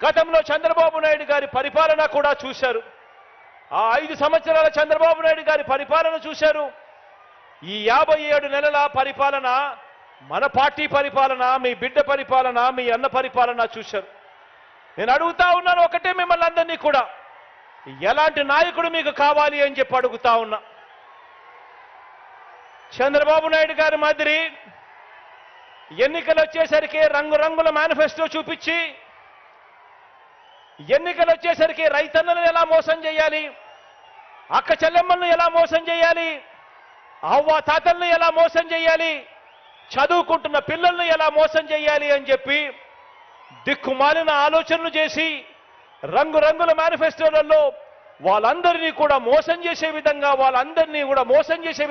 గతంలో చంద్రబాబు నాయుడు గారి పరిపాలన కూడా చూశారు. ఆ 5 సంవత్సరాల చంద్రబాబు నాయుడు గారి పరిపాలన చూశారు. ఈ 57 నెలల పరిపాలన మన పార్టీ పరిపాలన, మీ బిడ్డ పరిపాలన, మీ అన్న పరిపాలన చూశారు. నేను అడుగుతా ఉన్నాను ఒకటే మిమ్మల్ని అందరినీ కూడా, ఎలాంటి నాయకుడు మీకు కావాలి అని చెప్పి అడుగుతా ఉన్నా. చంద్రబాబు నాయుడు గారి మాదిరి ఎన్నికలు వచ్చేసరికి రంగురంగుల మేనిఫెస్టో చూపించి, ఎన్నికలు వచ్చేసరికి రైతన్నలను ఎలా మోసం చేయాలి, అక్క చెల్లెమ్మలను ఎలా మోసం చేయాలి, అవ్వ తాతలను ఎలా మోసం చేయాలి, చదువుకుంటున్న పిల్లలను ఎలా మోసం చేయాలి అని చెప్పి దిక్కుమాలిన ఆలోచనలు చేసి రంగురంగుల మేనిఫెస్టోలలో వాళ్ళందరినీ కూడా మోసం చేసే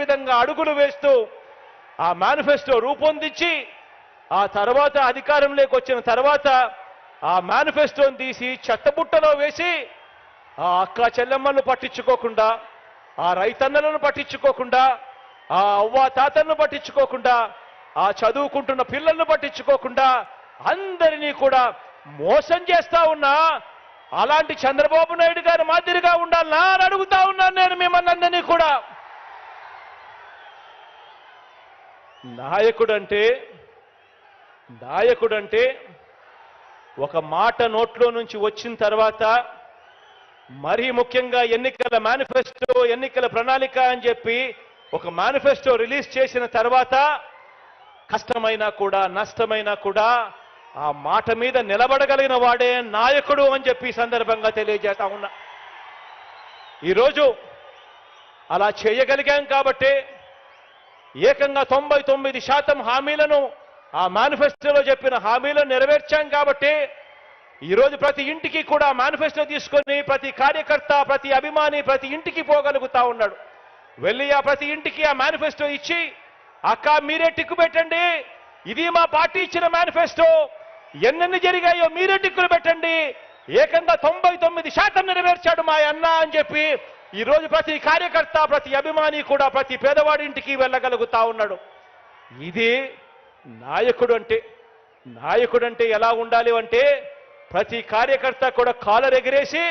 విధంగా అడుగులు వేస్తూ ఆ మేనిఫెస్టో రూపొందించి ఆ తర్వాత అధికారంలోకి వచ్చిన తర్వాత ఆ మేనిఫెస్టోని తీసి చెత్తబుట్టలో వేసి ఆ అక్క చెల్లెమ్మలను పట్టించుకోకుండా, ఆ రైతన్నలను పట్టించుకోకుండా, ఆ అవ్వ తాతలను పట్టించుకోకుండా, ఆ చదువుకుంటున్న పిల్లలను పట్టించుకోకుండా అందరినీ కూడా మోసం చేస్తా ఉన్నా అలాంటి చంద్రబాబు నాయుడు గారి మాదిరిగా ఉండాలనా అని అడుగుతా ఉన్నాను నేను మిమ్మల్ని అందరినీ కూడా. నాయకుడంటే ఒక మాట నోట్లో నుంచి వచ్చిన తర్వాత, మరీ ముఖ్యంగా ఎన్నికల మేనిఫెస్టో, ఎన్నికల ప్రణాళిక అని చెప్పి ఒక మేనిఫెస్టో రిలీజ్ చేసిన తర్వాత కష్టమైనా కూడా నష్టమైనా కూడా ఆ మాట మీద నిలబడగలిగిన వాడే నాయకుడు అని చెప్పి సందర్భంగా తెలియజేస్తా ఉన్నా. ఈరోజు అలా చేయగలిగాం కాబట్టి, ఏకంగా 99% హామీలను ఆ మేనిఫెస్టోలో చెప్పిన హామీలను నెరవేర్చాం కాబట్టి ఈరోజు ప్రతి ఇంటికి కూడా మేనిఫెస్టో తీసుకొని ప్రతి కార్యకర్త, ప్రతి అభిమాని ప్రతి ఇంటికి పోగలుగుతా ఉన్నాడు. వెళ్ళి ఆ ప్రతి ఇంటికి ఆ మేనిఫెస్టో ఇచ్చి, అక్క మీరే టిక్కు పెట్టండి, ఇది మా పార్టీ ఇచ్చిన మేనిఫెస్టో, ఎన్నెన్ని జరిగాయో మీరే టిక్కులు పెట్టండి, ఏకంగా 99% నెరవేర్చాడు మా అన్న అని చెప్పి ఈరోజు ప్రతి కార్యకర్త, ప్రతి అభిమాని కూడా ప్రతి పేదవాడి ఇంటికి వెళ్ళగలుగుతా ఉన్నాడు. ఇది నాయకుడు అంటే ఎలా ఉండాలి అంటే, ప్రతి కార్యకర్త కూడా కాలర్ ఎగిరేసి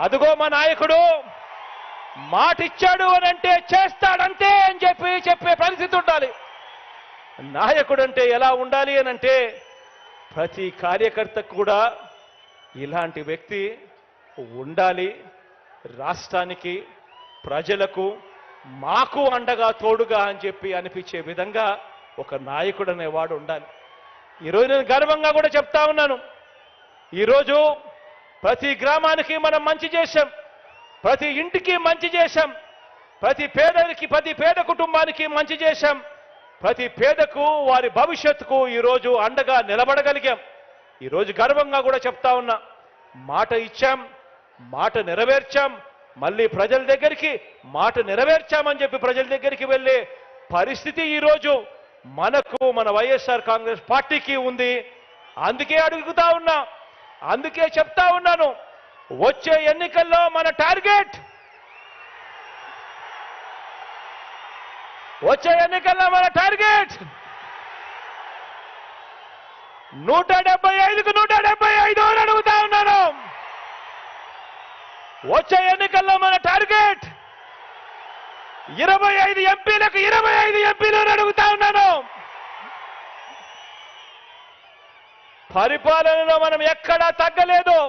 అదుగో మా నాయకుడు మాట ఇచ్చాడు అని అంటే చేస్తాడంతే అని చెప్పే పరిస్థితి ఉండాలి. నాయకుడు అంటే ఎలా ఉండాలి అని అంటే, ప్రతి కార్యకర్త కూడా ఇలాంటి వ్యక్తి ఉండాలి. రాష్ట్రానికి, ప్రజలకు, మాకు అండగా తోడుగా అని చెప్పి అనిపించే విధంగా ఒక నాయకుడు అనేవాడు ఉండాలి. ఈరోజు నేను గర్వంగా కూడా చెప్తా ఉన్నాను, ఈరోజు ప్రతి గ్రామానికి మనం మంచి చేశాం, ప్రతి ఇంటికి మంచి చేశాం, ప్రతి పేద కుటుంబానికి మంచి చేశాం, ప్రతి పేదకు వారి భవిష్యత్తుకు ఈరోజు అండగా నిలబడగలిగాం. ఈరోజు గర్వంగా కూడా చెప్తా ఉన్నా, మాట ఇచ్చాం, మాట నెరవేర్చాం, మళ్ళీ ప్రజల దగ్గరికి మాట నెరవేర్చామని చెప్పి ప్రజల దగ్గరికి వెళ్ళే పరిస్థితి ఈరోజు మనకు, మన వైఎస్ఆర్ కాంగ్రెస్ పార్టీకి ఉంది. అందుకే అడుగుతా ఉన్నా, అందుకే చెప్తా ఉన్నాను, వచ్చే ఎన్నికల్లో మన టార్గెట్ 175కు 175 అని అడుగుతా ఉన్నాను. వచ్చే ఎన్నికల్లో మన టార్గెట్ 25 ఎంపీలకు 25 ఎంపీలు అని అడుగుతా ఉన్నాను. పరిపాలనలో మనం ఎక్కడా తగ్గలేదు.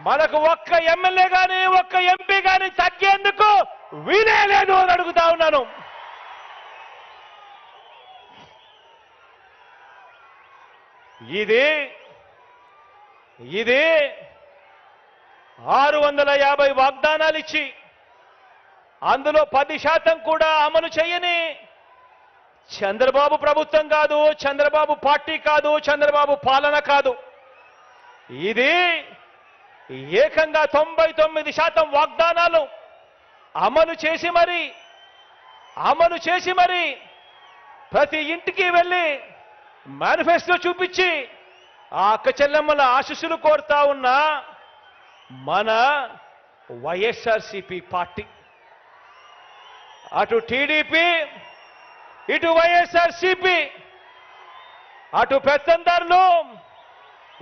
మనకు ఒక్క ఎమ్మెల్యే కానీ ఒక్క ఎంపీ కానీ తగ్గేందుకు వీలే లేదు అని అడుగుతా ఉన్నాను. ఇది 650 వాగ్దానాలు ఇచ్చి అందులో 10% కూడా అమలు చేయని చంద్రబాబు ప్రభుత్వం కాదు, చంద్రబాబు పార్టీ కాదు, చంద్రబాబు పాలన కాదు. ఇది ఏకంగా 99% వాగ్దానాలు అమలు చేసి మరి ప్రతి ఇంటికి వెళ్ళి మేనిఫెస్టో చూపించి ఆ అక్క చెల్లెమ్మల ఆశీస్సులు కోరుతా ఉన్న మన వైఎస్ఆర్సీపీ పార్టీ, అటు టీడీపీ ఇటు వైఎస్ఆర్సీపీ, అటు పెత్తందారులు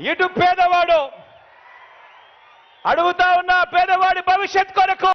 ఇటు పేదవాడు అడుగుతా ఉన్న పేదవాడి భవిష్యత్ కొరకు